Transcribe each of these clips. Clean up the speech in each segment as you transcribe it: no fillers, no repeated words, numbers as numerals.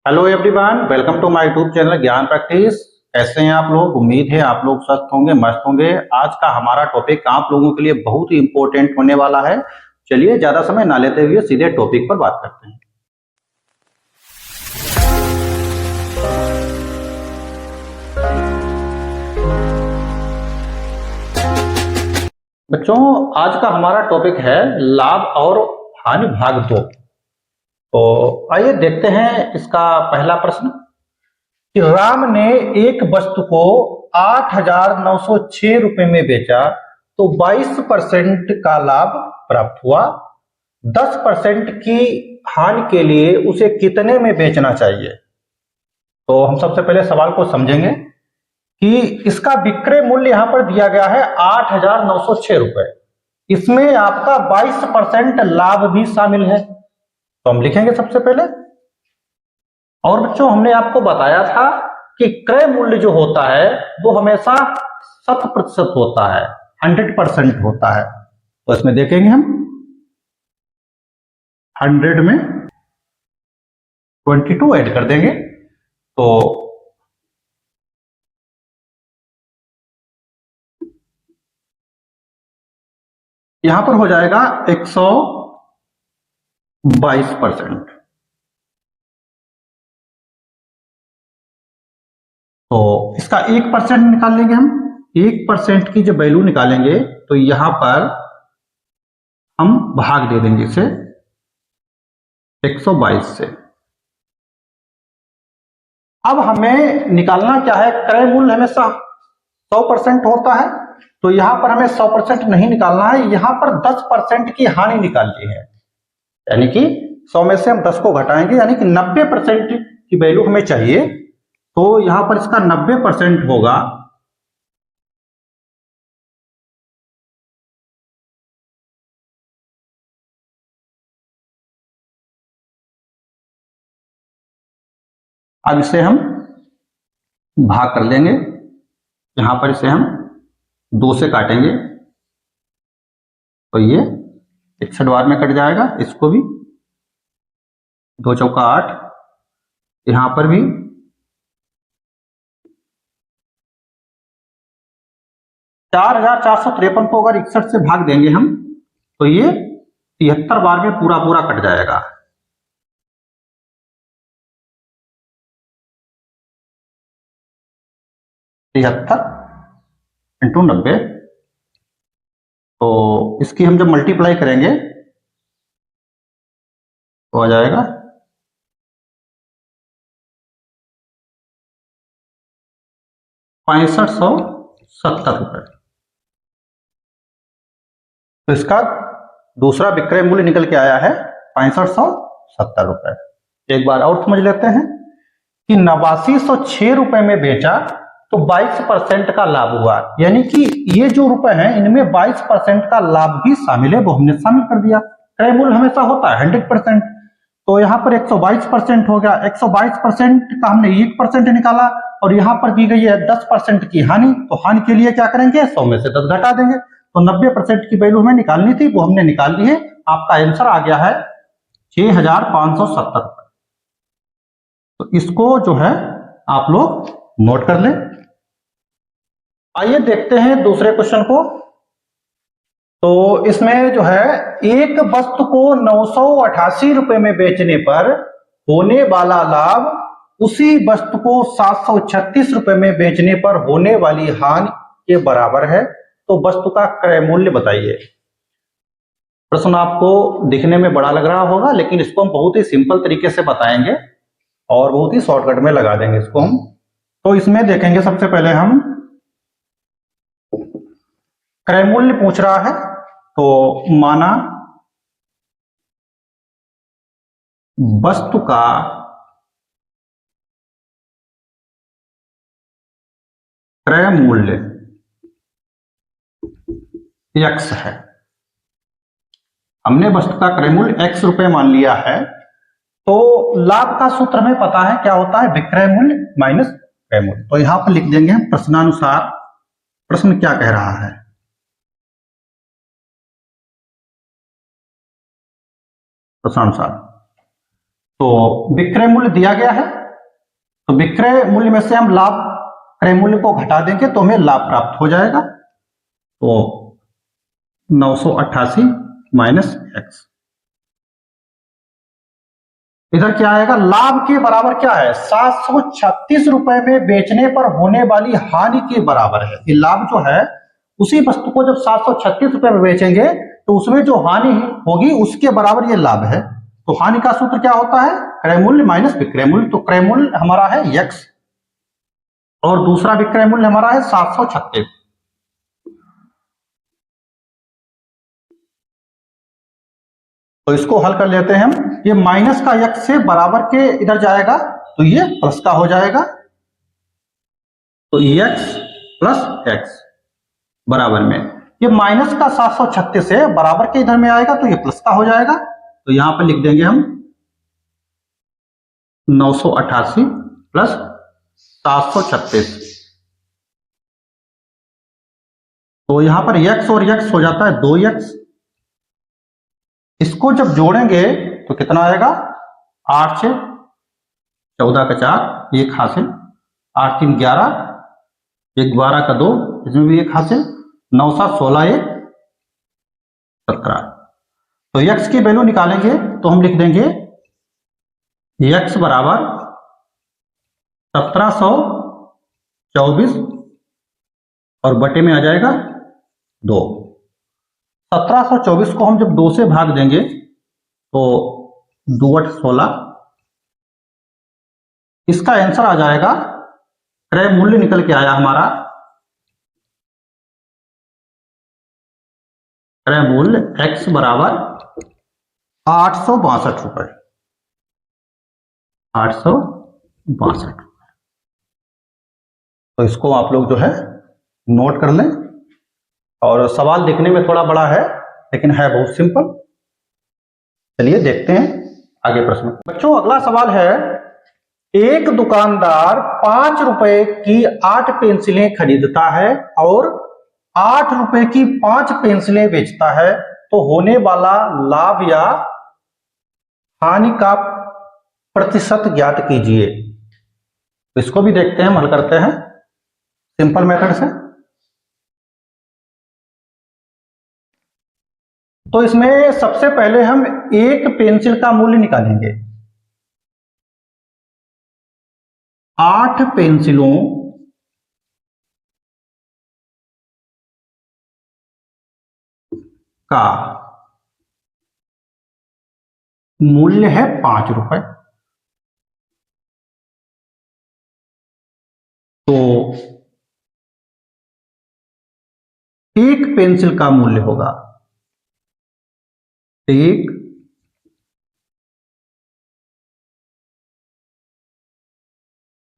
Hello everyone, welcome to my YouTube channel Gyan practice. कैसे हैं आप लोग? उम्मीद है आप लोग स्वस्थ होंगे, मस्त होंगे। आज का हमारा टॉपिक आप लोगों के लिए बहुत ही इंपॉर्टेंट होने वाला है। चलिए ज्यादा समय ना लेते हुए सीधे टॉपिक पर बात करते हैं। बच्चों, आज का हमारा टॉपिक है लाभ और हानि भाग 2। तो आइए देखते हैं इसका पहला प्रश्न कि राम ने एक वस्तु को 8,906 रुपए में बेचा तो 22% का लाभ प्राप्त हुआ। 10% की हानि के लिए उसे कितने में बेचना चाहिए? तो हम सबसे पहले सवाल को समझेंगे कि इसका विक्रय मूल्य यहां पर दिया गया है 8,906 रुपए। इसमें आपका 22% लाभ भी शामिल है। तो हम लिखेंगे सबसे पहले। और बच्चों, हमने आपको बताया था कि क्रय मूल्य जो होता है वो हमेशा 100% होता है, 100% होता है। तो इसमें देखेंगे हम 100 में 22 ऐड कर देंगे तो यहां पर हो जाएगा 122%। तो इसका 1% निकाल लेंगे हम। 1% की जब वैल्यू निकालेंगे तो यहां पर हम भाग दे देंगे इसे 122 से। अब हमें निकालना क्या है? क्रय मूल्य हमेशा 100% होता है, तो यहां पर हमें 100% नहीं निकालना है, यहां पर 10% की हानि निकालनी है। यानी कि 100 में से हम 10 को घटाएंगे, यानी कि 90% की वैल्यू हमें चाहिए। तो यहां पर इसका 90% होगा 100। अब इसे हम भाग कर लेंगे। यहां पर इसे हम 2 से काटेंगे तो ये 61 बार में कट जाएगा। इसको भी 2 चौका 8, यहां पर भी 4,453 को अगर 61 से भाग देंगे हम तो ये 73 बार में पूरा पूरा कट जाएगा। तिहत्तर इंटू 90। तो इसकी हम जब मल्टीप्लाई करेंगे तो आ जाएगा 6570 रुपए। तो इसका दूसरा विक्रय मूल्य निकल के आया है 6570 रुपए। एक बार और समझ लेते हैं कि 8906 रुपए में बेचा तो 22% का लाभ हुआ। यानी कि ये जो रुपए हैं इनमें 22% का लाभ भी शामिल है, वो हमने शामिल कर दिया। क्रय मूल्य हमेशा होता है 100%, तो यहाँ पर 122% हो गया। 122% का हमने 1% निकाला और यहाँ पर दी गई है 10% की हानि। तो हानि के लिए क्या करेंगे? 100 में से 10 घटा देंगे। तो 90% की वैल्यू हमें निकालनी थी, वो हमने निकाल दी है। आपका आंसर आ गया है 6,570 रुपए। तो इसको जो है आप लोग नोट कर लें। आइए देखते हैं दूसरे क्वेश्चन को। तो इसमें जो है एक वस्तु को 988 रुपए में बेचने पर होने वाला लाभ उसी वस्तु को 736 रुपए में बेचने पर होने वाली हानि के बराबर है। तो वस्तु का क्रय मूल्य बताइए। प्रश्न आपको दिखने में बड़ा लग रहा होगा, लेकिन इसको हम बहुत ही सिंपल तरीके से बताएंगे और बहुत ही शॉर्टकट में लगा देंगे इसको हम। तो इसमें देखेंगे सबसे पहले हम क्रय मूल्य पूछ रहा है, तो माना वस्तु का क्रय मूल्य x है। हमने वस्तु का क्रय मूल्य x रुपए मान लिया है। तो लाभ का सूत्र हमें पता है क्या होता है? विक्रय मूल्य माइनस क्रय मूल्य। तो यहां पर लिख देंगे हम प्रश्नानुसार। प्रश्न क्या कह रहा है? प्रश्नानुसार तो विक्रय मूल्य दिया गया है, तो विक्रय मूल्य में से हम लाभ क्रय मूल्य को घटा देंगे तो हमें लाभ प्राप्त हो जाएगा। तो 988 माइनस एक्स, इधर क्या आएगा, लाभ के बराबर क्या है, 736 रुपए में बेचने पर होने वाली हानि के बराबर है। ये लाभ जो है उसी वस्तु को जब 736 रुपए में बेचेंगे तो उसमें जो हानि होगी उसके बराबर ये लाभ है। तो हानि का सूत्र क्या होता है, क्रय मूल्य माइनस विक्रय मूल्य। तो क्रय मूल्य हमारा है x और दूसरा विक्रय मूल्य हमारा है 736। तो इसको हल कर लेते हैं हम। ये माइनस का x से बराबर के इधर जाएगा तो ये प्लस का हो जाएगा। तो x प्लस x बराबर में ये माइनस का 736 है बराबर के इधर में आएगा तो ये प्लस का हो जाएगा। तो यहां पर लिख देंगे हम 988 प्लस 736। तो यहां पर x और x हो जाता है 2x। इसको जब जोड़ेंगे तो कितना आएगा, 8 से 14 का 4, 1 हासिल, 8 3 11, 1 12 का 2, इसमें भी 1 हासिल, 9 7 16, 1 17। तो x की वैल्यू निकालेंगे तो हम लिख देंगे x बराबर 1724 और बटे में आ जाएगा 2। 1724 को हम जब 2 से भाग देंगे तो 2 8 16, इसका आंसर आ जाएगा, क्रय मूल्य निकल के आया हमारा, क्रय मूल्य x बराबर 862 रुपए, 862। तो इसको आप लोग जो है नोट कर लें। और सवाल देखने में थोड़ा बड़ा है लेकिन है बहुत सिंपल। चलिए देखते हैं आगे प्रश्न। बच्चों अगला सवाल है, एक दुकानदार 5 रुपए की 8 पेंसिलें खरीदता है और 8 रुपए की 5 पेंसिलें बेचता है, तो होने वाला लाभ या हानि का प्रतिशत ज्ञात कीजिए। तो इसको भी देखते हैं, हल करते हैं सिंपल मेथड से। तो इसमें सबसे पहले हम एक पेंसिल का मूल्य निकालेंगे। 8 पेंसिलों का मूल्य है 5 रुपए। तो एक पेंसिल का मूल्य होगा, एक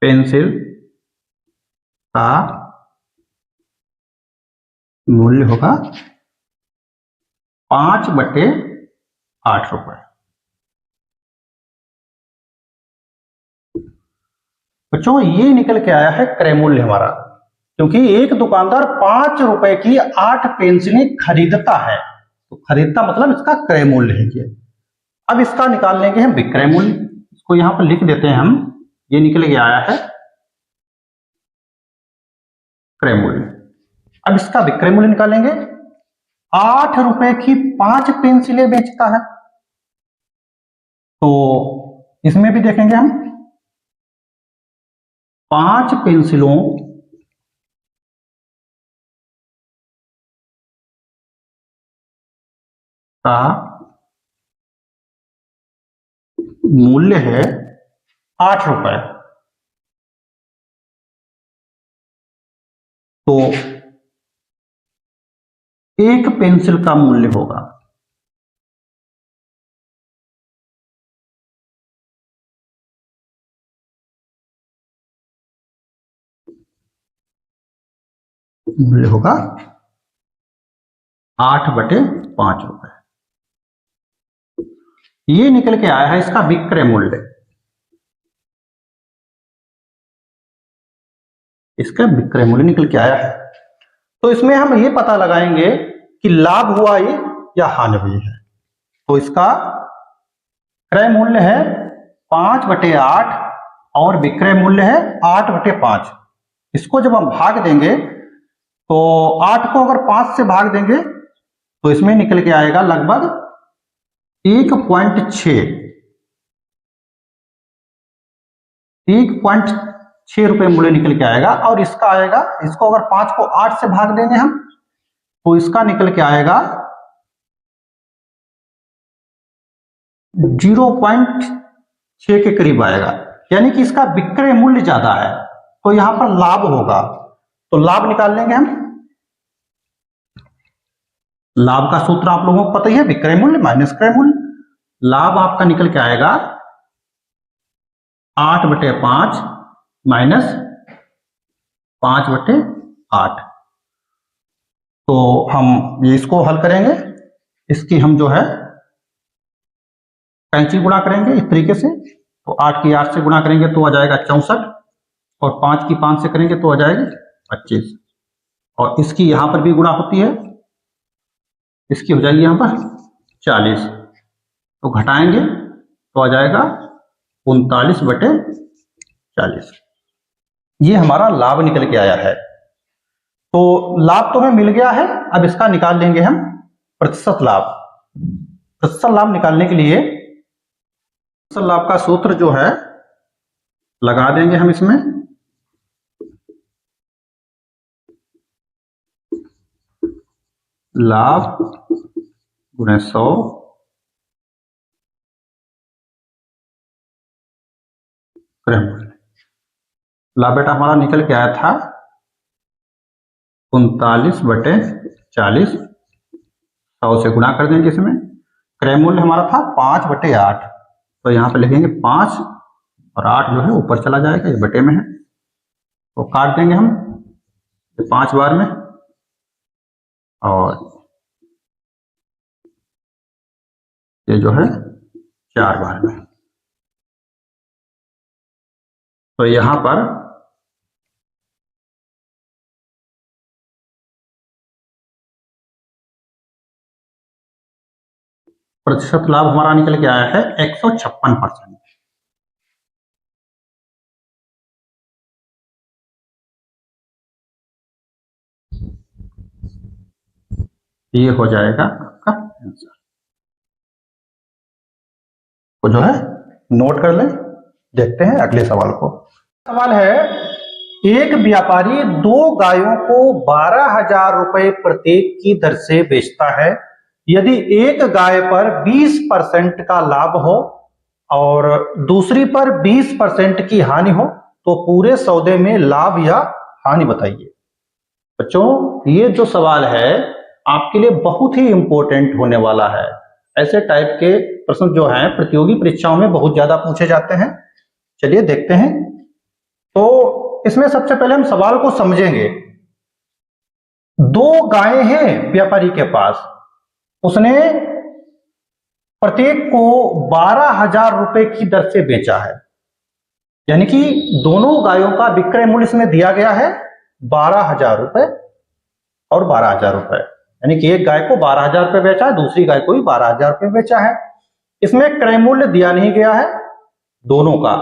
पेंसिल का मूल्य होगा 5/8 रुपए। बच्चों ये निकल के आया है क्रय मूल्य हमारा, क्योंकि एक दुकानदार 5 रुपए की 8 पेंसिलें खरीदता है। तो खरीदता मतलब इसका क्रय मूल्य है ये। अब इसका निकाल लेंगे हम विक्रय मूल्य। इसको यहां पर लिख देते हैं हम, ये निकल के आया है क्रय मूल्य। अब इसका विक्रय मूल्य निकालेंगे। 8 रुपए की 5 पेंसिलें बेचता है, तो इसमें भी देखेंगे हम 5 पेंसिलों का मूल्य है 8 रुपए। तो एक पेंसिल का मूल्य होगा मूल्य होगा 8/5 रुपए। ये निकल के आया है इसका विक्रय मूल्य। इसका विक्रय मूल्य निकल के आया है। तो इसमें हम ये पता लगाएंगे कि लाभ हुआ ये या हानि हुई है। तो इसका क्रय मूल्य है 5/8 और विक्रय मूल्य है 8/5। इसको जब हम भाग देंगे तो 8 को अगर 5 से भाग देंगे तो इसमें निकल के आएगा लगभग 1.6 रुपए मूल्य निकल के आएगा। और इसका आएगा, इसको अगर 5 को 8 से भाग देंगे हम तो इसका निकल के आएगा 0.6 के करीब आएगा। यानी कि इसका विक्रय मूल्य ज्यादा है तो यहां पर लाभ होगा। तो लाभ निकाल लेंगे हम। लाभ का सूत्र आप लोगों को पता ही है, विक्रय मूल्य माइनस क्रय मूल्य। लाभ आपका निकल के आएगा 8/5 माइनस 5/8। तो हम इसको हल करेंगे, इसकी हम जो है कैंची गुणा करेंगे इस तरीके से। तो 8 की 8 से गुणा करेंगे तो आ जाएगा 64 और 5 की 5 से करेंगे तो आ जाएगी 25। और इसकी यहां पर भी गुणा होती है, इसकी हो जाएगी यहां पर 40। तो घटाएंगे तो आ जाएगा 39/40। ये हमारा लाभ निकल के आया है। तो लाभ तो हमें मिल गया है, अब इसका निकाल लेंगे हम प्रतिशत लाभ। प्रतिशत लाभ निकालने के लिए प्रतिशत लाभ का सूत्र जो है लगा देंगे हम इसमें। लाभ गुणे 100 क्रय मूल्य। लाभ बेटा हमारा निकल के आया था 39/40। 100 से गुणा कर देंगे इसमें। क्रय मूल्य हमारा था 5/8। तो यहां पर लिखेंगे 5 और 8 जो है ऊपर चला जाएगा, ये बटे में है तो काट देंगे हम 5 बार में और ये जो है 4 बार में। तो यहां पर प्रतिशत लाभ हमारा निकल के आया है 156%। ये हो जाएगा आपका आंसर। तो जो है नोट कर लें। देखते हैं अगले सवाल को। सवाल है, एक व्यापारी 2 गायों को 12,000 रुपए प्रत्येक की दर से बेचता है। यदि एक गाय पर 20% का लाभ हो और दूसरी पर 20% की हानि हो तो पूरे सौदे में लाभ या हानि बताइए। बच्चों, ये जो सवाल है आपके लिए बहुत ही इंपॉर्टेंट होने वाला है। ऐसे टाइप के प्रश्न जो हैं प्रतियोगी परीक्षाओं में बहुत ज्यादा पूछे जाते हैं। चलिए देखते हैं। तो इसमें सबसे पहले हम सवाल को समझेंगे। 2 गायें हैं व्यापारी के पास, उसने प्रत्येक को 12,000 रुपए की दर से बेचा है। यानी कि दोनों गायों का विक्रय मूल्य इसमें दिया गया है 12,000 रुपए और 12,000 रुपए। यानी कि एक गाय को 12,000 रुपए बेचा है, दूसरी गाय को भी 12,000 रुपए बेचा है। इसमें क्रय मूल्य दिया नहीं गया है दोनों का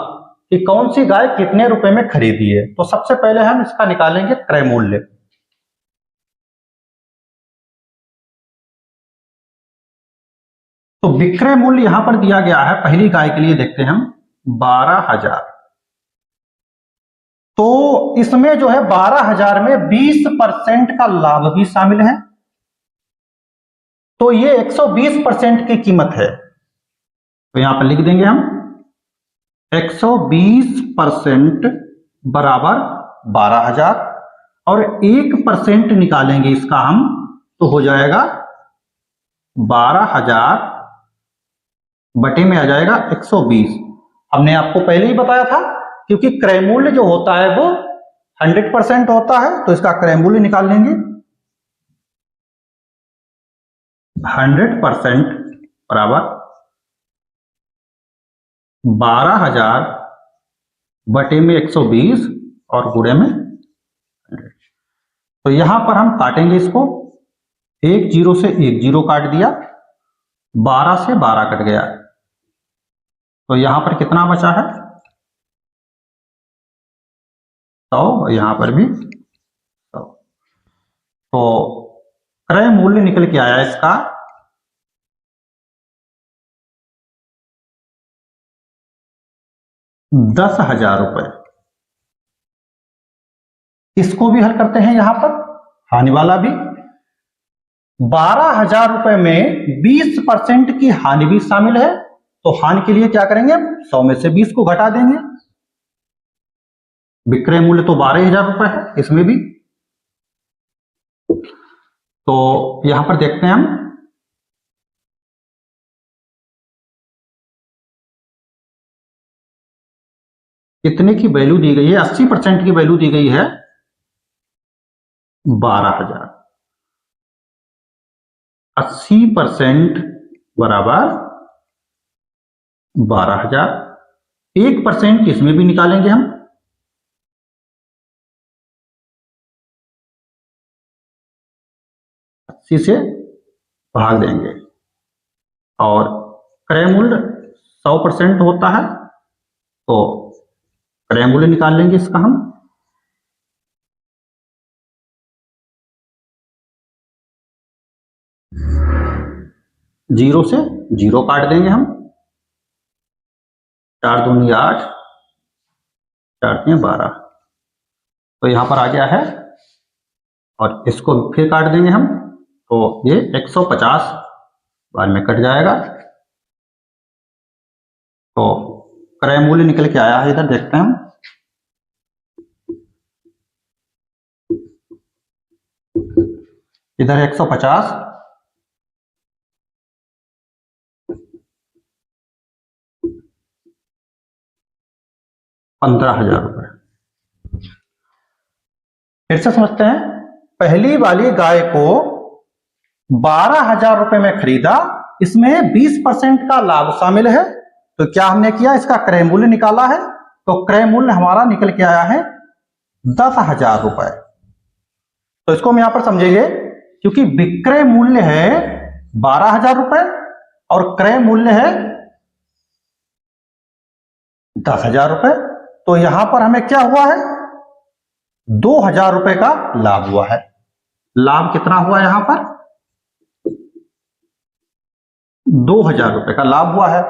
कि कौन सी गाय कितने रुपए में खरीदी है। तो सबसे पहले हम इसका निकालेंगे क्रय मूल्य। तो विक्रय मूल्य यहां पर दिया गया है, पहली गाय के लिए देखते हैं हम 12,000। तो इसमें जो है 12,000 में 20% का लाभ भी शामिल है, तो ये 120% की कीमत है। तो यहां पर लिख देंगे हम 120% बराबर 12,000 और 1% निकालेंगे इसका हम तो हो जाएगा 12,000 बटे में आ जाएगा 120। हमने आपको पहले ही बताया था क्योंकि क्रय मूल्य जो होता है वो 100% होता है, तो इसका क्रय मूल्य निकाल लेंगे 100% बराबर 12,000 बटे में 120 और गुणे में 100। तो यहां पर हम काटेंगे इसको, 1 0 से 1 0 काट दिया, 12 से 12 कट गया, तो यहां पर कितना बचा है 100, यहां पर भी 100। तो क्रय मूल्य निकल के आया इसका 10,000 रुपए। इसको भी हल करते हैं यहां पर, हानि वाला भी। 12,000 रुपए में 20% की हानि भी शामिल है, तो हानि के लिए क्या करेंगे, 100 में से 20 को घटा देंगे। विक्रय मूल्य तो 12,000 रुपए है इसमें भी। तो यहां पर देखते हैं हम, कितने की वैल्यू दी गई है, 80% की वैल्यू दी गई है 12,000। 80% बराबर 12,000। 1% इसमें भी निकालेंगे हम, 80 से भाग देंगे। और क्रय मूल्य 100% होता है, तो क्रय मूल्य निकाल लेंगे इसका हम। जीरो से जीरो काट देंगे हम, 4 दूनी 8, 4 तीन 12, तो यहां पर आ गया है। और इसको फिर काट देंगे हम, तो ये 150 बाद में कट जाएगा। तो क्रय मूल्य निकल के आया है, इधर देखते हैं हम। इधर 150, 15,000 रुपए। फिर से समझते हैं, पहली वाली गाय को 12,000 रुपए में खरीदा, इसमें 20% का लाभ शामिल है। तो क्या हमने किया, इसका क्रय मूल्य निकाला है। तो क्रय मूल्य हमारा निकल के आया है 10,000 रुपए। तो इसको हम यहां पर समझेंगे, क्योंकि विक्रय मूल्य है 12,000 रुपए और क्रय मूल्य है 10,000 रुपए। तो यहां पर हमें क्या हुआ है, 2,000 रुपए का लाभ हुआ है। लाभ कितना हुआ यहां पर, 2,000 रुपए का लाभ हुआ है।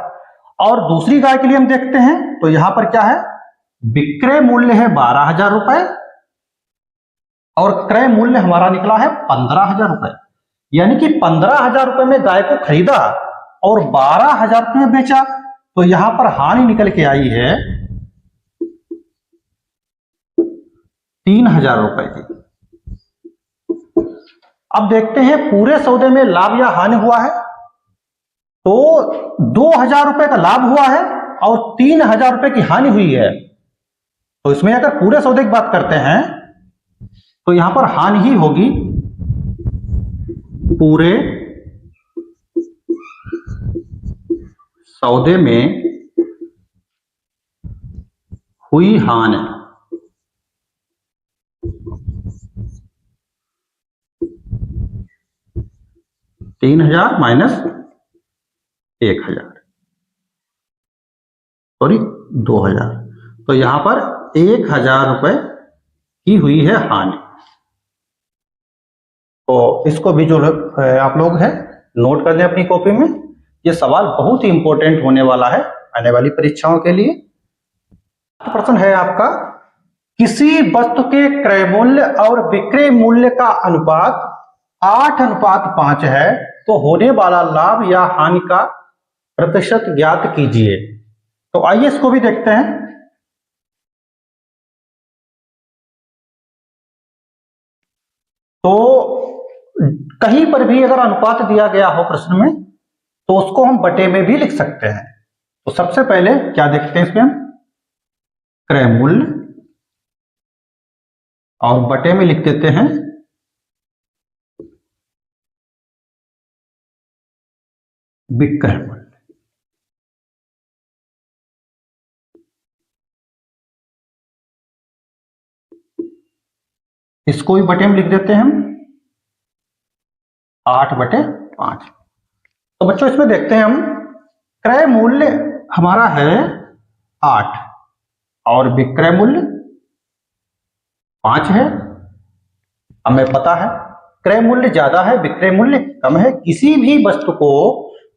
और दूसरी गाय के लिए हम देखते हैं, तो यहां पर क्या है, विक्रय मूल्य है 12,000 रुपए और क्रय मूल्य हमारा निकला है 15,000 रुपए। यानी कि 15,000 रुपए में गाय को खरीदा और 12,000 रुपए में बेचा। तो यहां पर हानि निकल के आई है 3,000 रुपए की। अब देखते हैं पूरे सौदे में लाभ या हानि हुआ है। तो 2,000 रुपए का लाभ हुआ है और 3,000 रुपए की हानि हुई है। तो इसमें अगर पूरे सौदे की बात करते हैं, तो यहां पर हानि ही होगी, पूरे सौदे में हुई हानि। $3,000 माइनस 1,000, सॉरी 2,000। तो यहां पर 1,000 रुपए की हुई है हानि। तो इसको भी जो आप लोग हैं नोट कर लें अपनी कॉपी में। ये सवाल बहुत ही इंपॉर्टेंट होने वाला है आने वाली परीक्षाओं के लिए। प्रश्न है आपका, किसी वस्तु के क्रय मूल्य और विक्रय मूल्य का अनुपात 8:5 है, तो होने वाला लाभ या हानि का प्रतिशत ज्ञात कीजिए। तो आइए इसको भी देखते हैं। तो कहीं पर भी अगर अनुपात दिया गया हो प्रश्न में, तो उसको हम बटे में भी लिख सकते हैं। तो सबसे पहले क्या देखते हैं इसमें हम, क्रय मूल्य, और बटे में लिख देते हैं विक्रय मूल्य। इसको भी बटे में लिख देते हैं हम 8/5। तो बच्चों इसमें देखते हैं हम, क्रय मूल्य हमारा है 8 और विक्रय मूल्य 5 है। हमें पता है क्रय मूल्य ज्यादा है, विक्रय मूल्य कम है। किसी भी वस्तु को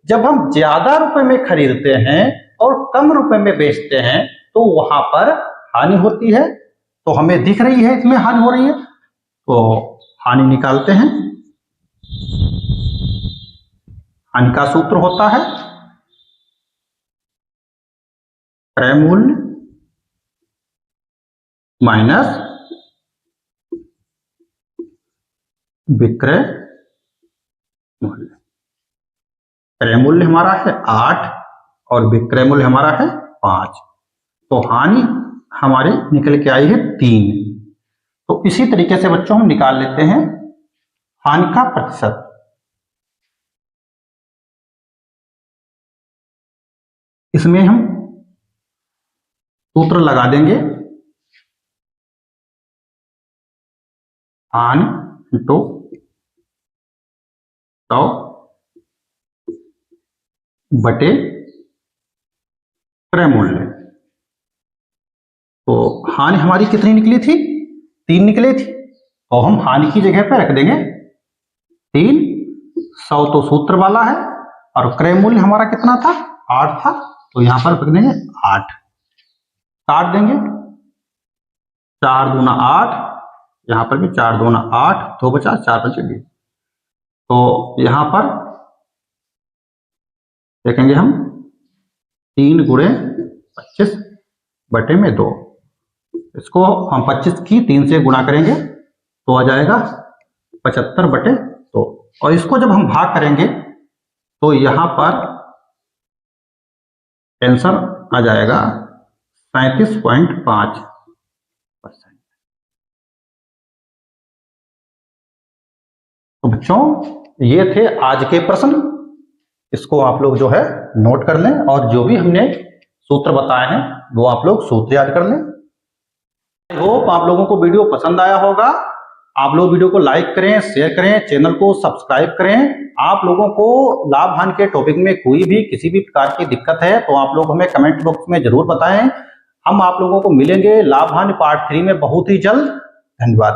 जब हम ज्यादा रुपए में खरीदते हैं और कम रुपए में बेचते हैं तो वहां पर हानि होती है। तो हमें दिख रही है इसमें हानि हो रही है, तो हानि निकालते हैं। हानि का सूत्र होता है क्रय मूल्य माइनस विक्रय मूल्य। क्रय मूल्य हमारा है 8 और विक्रय मूल्य हमारा है 5, तो हानि हमारी निकल के आई है 3। तो इसी तरीके से बच्चों हम निकाल लेते हैं हानि का प्रतिशत। इसमें हम सूत्र लगा देंगे, हानि इंटू 100 बटे क्रय मूल्य। तो हानि हमारी कितनी निकली थी? 3 निकली थी, तो हम हानि की जगह पे रख देंगे 3। 100 तो सूत्र वाला है और क्रय मूल्य हमारा कितना था? 8 था, तो यहां पर रख देंगे 8। काट देंगे, 4 दूना 8, यहां पर भी 4 दूना 8, 2 बचा, 4 बचे 20। तो यहां पर देखेंगे हम 3 गुणे 25 बटे में 2। इसको हम 25 की 3 से गुणा करेंगे तो आ जाएगा 75 बटे 2। और इसको जब हम भाग करेंगे तो यहां पर आंसर आ जाएगा 37.5%। तो बच्चों ये थे आज के प्रश्न, इसको आप लोग जो है नोट कर लें और जो भी हमने सूत्र बताए हैं वो आप लोग सूत्र याद कर लें। आई होप आप लोगों को वीडियो पसंद आया होगा। आप लोग वीडियो को लाइक करें, शेयर करें, चैनल को सब्सक्राइब करें। आप लोगों को लाभ हानि के टॉपिक में कोई भी किसी भी प्रकार की दिक्कत है तो आप लोग हमें कमेंट बॉक्स में जरूर बताएं। हम आप लोगों को मिलेंगे लाभ हानि पार्ट 3 में बहुत ही जल्द। धन्यवाद।